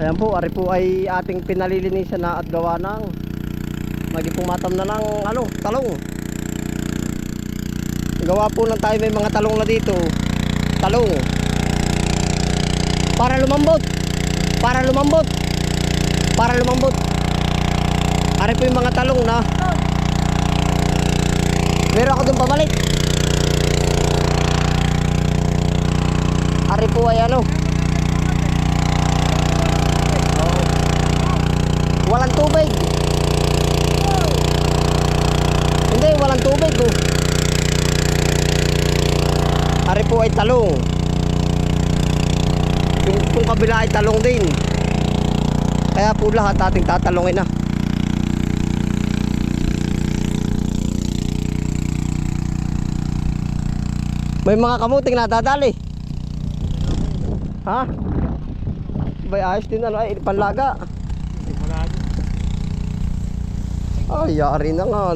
Ayan po, ari po ay ating pinalilinisan na at gawa ng magipumatam na ng talong. Gawa po ng tayo may mga talong na dito. Talong. Para lumambot. Para lumambot. Para lumambot. Ari po yung mga talong na meron ako dun pamalit. Ari po ay walang tubig. Hindi, walang tubig oh. Ari po ay talong. Yung kabila ay talong din. Kaya po lahat ating tatalongin na. May mga kamuting nadadali. Ha? Bay ayos din ay panlaga. Ay, yari na nga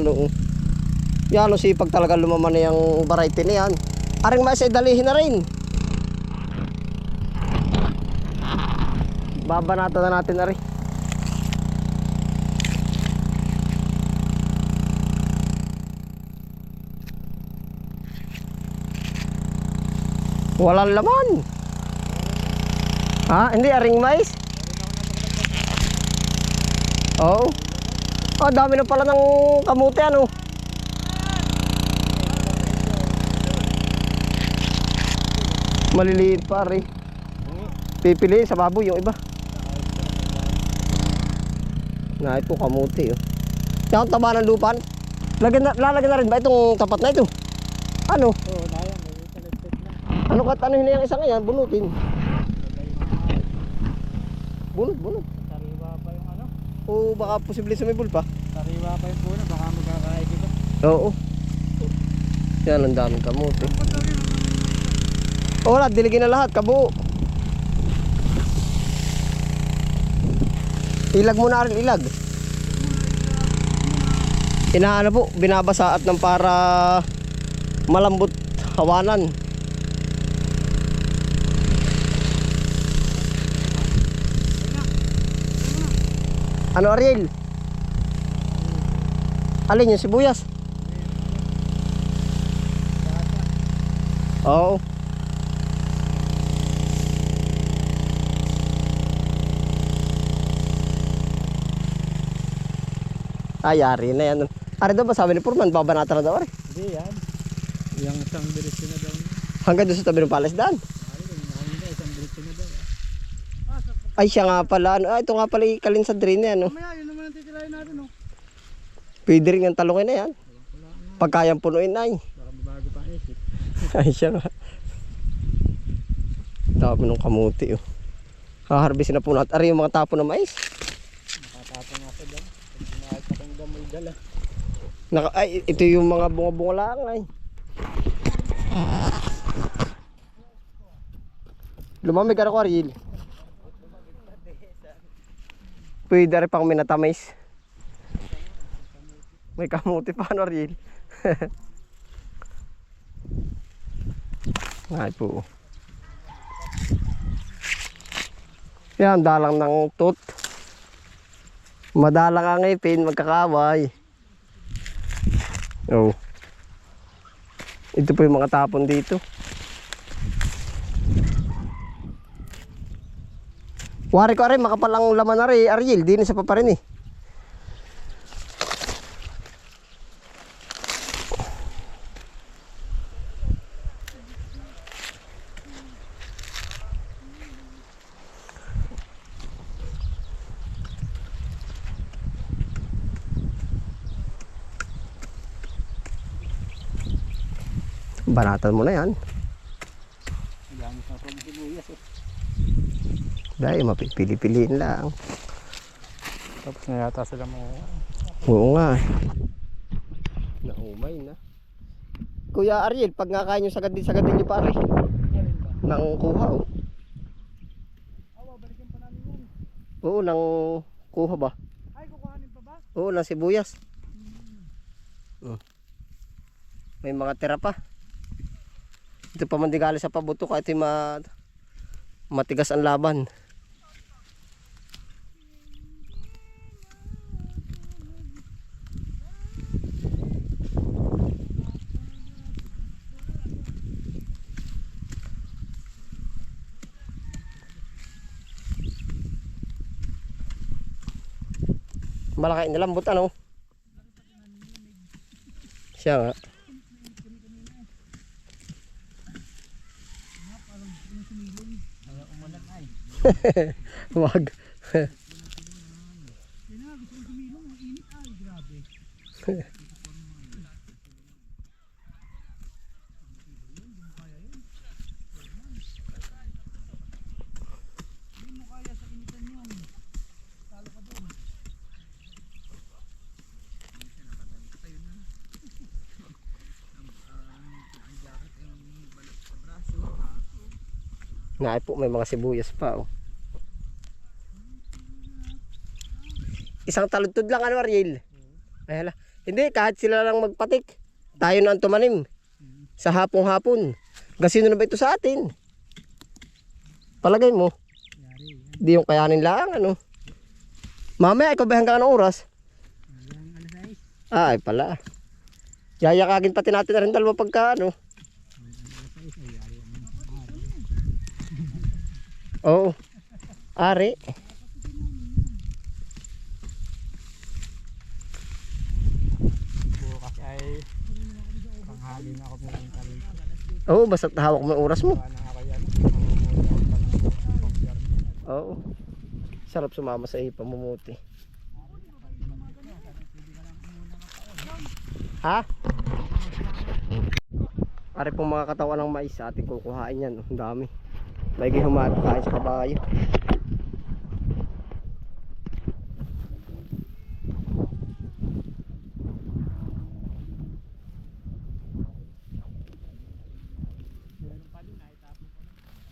yan sipag talaga lumaman na yung variety na yan. Aring mas dalihin na rin. Babanatan na natin na rin. Walang laman. Ha? Hindi, aring mais? Oo. Oh, dami na pala ng kamote maliliit pa rin. Pipiliin sa baboy yung iba. Na ito kamote yung taba ng lupan. Lalagyan na rin ba itong tapat na ito? Ano? Ano katanuhin na yung isang yan? Bunutin. Bunot. Sariwa pa yung O baka posible sumibol pa. Sariwa pa yung puno, baka magkakain dito. Oo. Yan ang daming kamote. Wala, diligin na lahat, kabuo. Ilag mo na rin, ilag. Inaano po, binabasa at ng para malambot hawanan. Ano Ariel? Alin yung sibuyas? Oo. Ay, yari na yan. Ari daw ba sabi ni Purman, babanatan na daw ari? Hindi yan. Yung isang bilis na daw. Hanggang doon sa tabi ng palasdaan. Isang bilis na daw. Ay, siya nga pala. Ito nga pala ikalin sa drain na yan. Mamaya, yun naman ang titirahin natin Pwede rin ang talongin na yan. Pagkayang punuin na Baka babago pa isip. Ay, siya nga. Dami ng kamuti Haharbisin na po natin. Ari yung mga tapo ng mais. Nakatapon nga sa dam. Pag kumahit na kong damoy dala. Ay, ito yung mga bunga-bunga lang ay. Lumamig ka na ko, Ariel. Pwede rin pang minatamis. May kamuti pa, Ariel. Ay po. Yan, dalang ng tut. Madalang ang ngipin, magkakaway. Oh. Ito po yung mga tapon dito. Wari ko rin, makapalang laman na rin, Ariel, di na sa pa rin Banatan mo na yan. Gamit na pong sibuyas Dahil mapipili-piliin lang. Tapos na yata sila mo. Oo nga. Naumay na. Kuya Ariel, pag nga kaya nyo sagad din nyo pare. Nang kuha Balikan pa namin yan. Oo, nang kuha ba? Ay, kukuhanin pa ba? Oo, nang sibuyas. May mga tira pa. Ito pa man di galing sa pabuto kahit matigas ang laban. Malaki nilambot ano. Siya nga. Wag. Nga po, may mga sibuyas pa oh. Isang taludtod lang ano Ariel. Ay hala. Hindi, kahit sila lang magpatik. Tayo na ang tumanim. Sa hapong-hapon. Gasino na ba ito sa atin? Palagay mo. Di yung kayanin lang ano. Mamaya ikaw ba hanggang anong oras? Ay pala. Yayakagin pati natin na rin dalawa pagka ano. Oo. Ari. Bukas ay panghali na ako pumunta rito. Oo, basta hawak mo yung oras mo. Baka na ako yan. Mamumuti ako pa ng gobyerno. Oo. Sarap sumama sa ipamumuti. Ha? Ari pong mga katawan ng mais sa ating kukuhain yan. Ang dami. May humahati kain sa kabayo.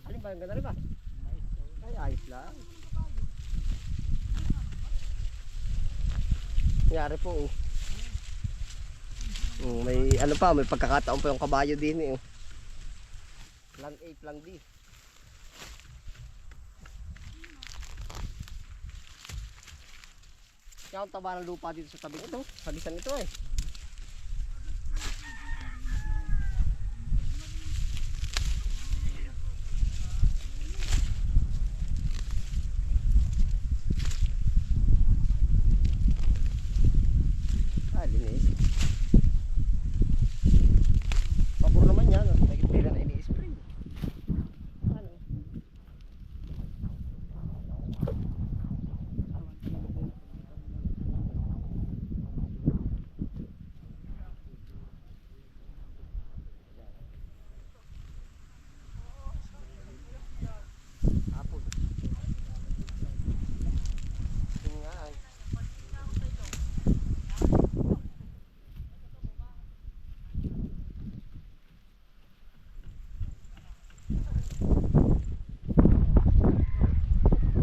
Alin ba? Ang ganda rin ba? Ay, ayos lang. Nangyari po oh. May ano pa, may pagkakataon pa yung kabayo din eh. Plan A, plan B. Kaya ang taba ng lupa dito sa tabi ito. Sabisan ito eh. Ah, linis. Pabor naman yan. Naging pila na ini-spray. Ano? Hapon. Yun nga ay.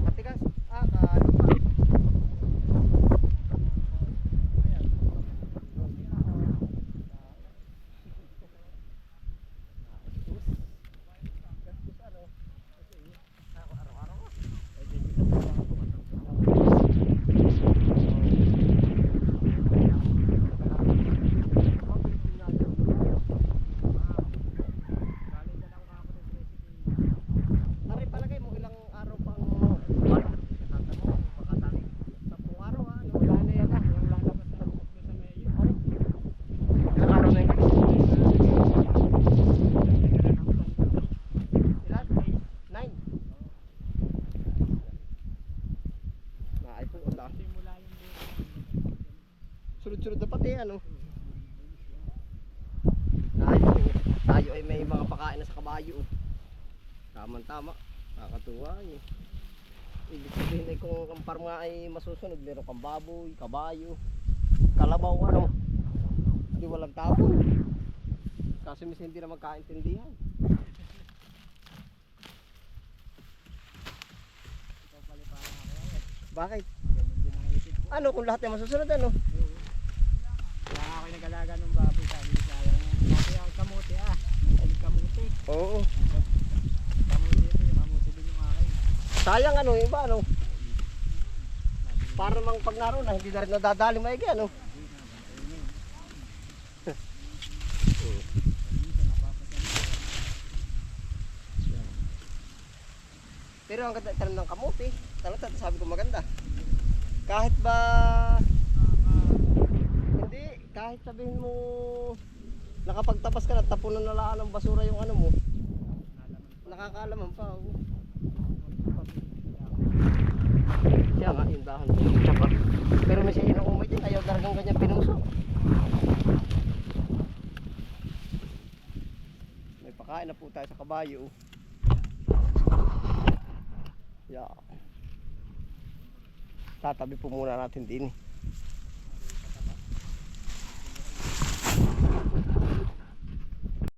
Matigas. Ah, kalupa. Pare, palagay mo ilang araw pang tata mo, makatali. 10 araw ha. Wala na yan ah. Yung lalabas na rukot doon sa mayo. Ilang araw na yun? Ilan? 9. Ay po, wala. Simula yung Sunod-sunod na pati ano. Ay po, tayo ay may mga pakain na sa kabayo. Tama-tama. Nakakatuwa eh. Ibig sabihin ay kung ang parma ay masusunod, meron kang baboy, kabayo, kalabaw, ano. Hindi walang tapon. Kasi minsan hindi na magkaintindihan. ikaw pala parang ako. Bakit? Ganun din ang isip ko. Ano kung lahat ay masusunod ano? Kaya nga ako'y nag-alaga ng baboy. Sabi ko sa akin, "Kamuti ang kamuti ah. May kamuti. Oo. Kamuti ito. Yung kamuti din yung akin." Sayang ano, iba ano. Para mang pag naroon na, hindi na rin nadadali maigi ano. Pero ang ganda tanim ng kamote, talaga sabi ko maganda. Kahit ba hindi, kahit sabihin mo nakapagtapas ka na, tapunan na laan ng basura yung ano mo, nakakaalaman pa. Oh. Siya nga, yung dahon mo. Tsaka. Pero may siya umay din, ayaw talagang ganyan pinuso. May pakain na po tayo sa kabayo. Yeah. Tatabi po muna natin din.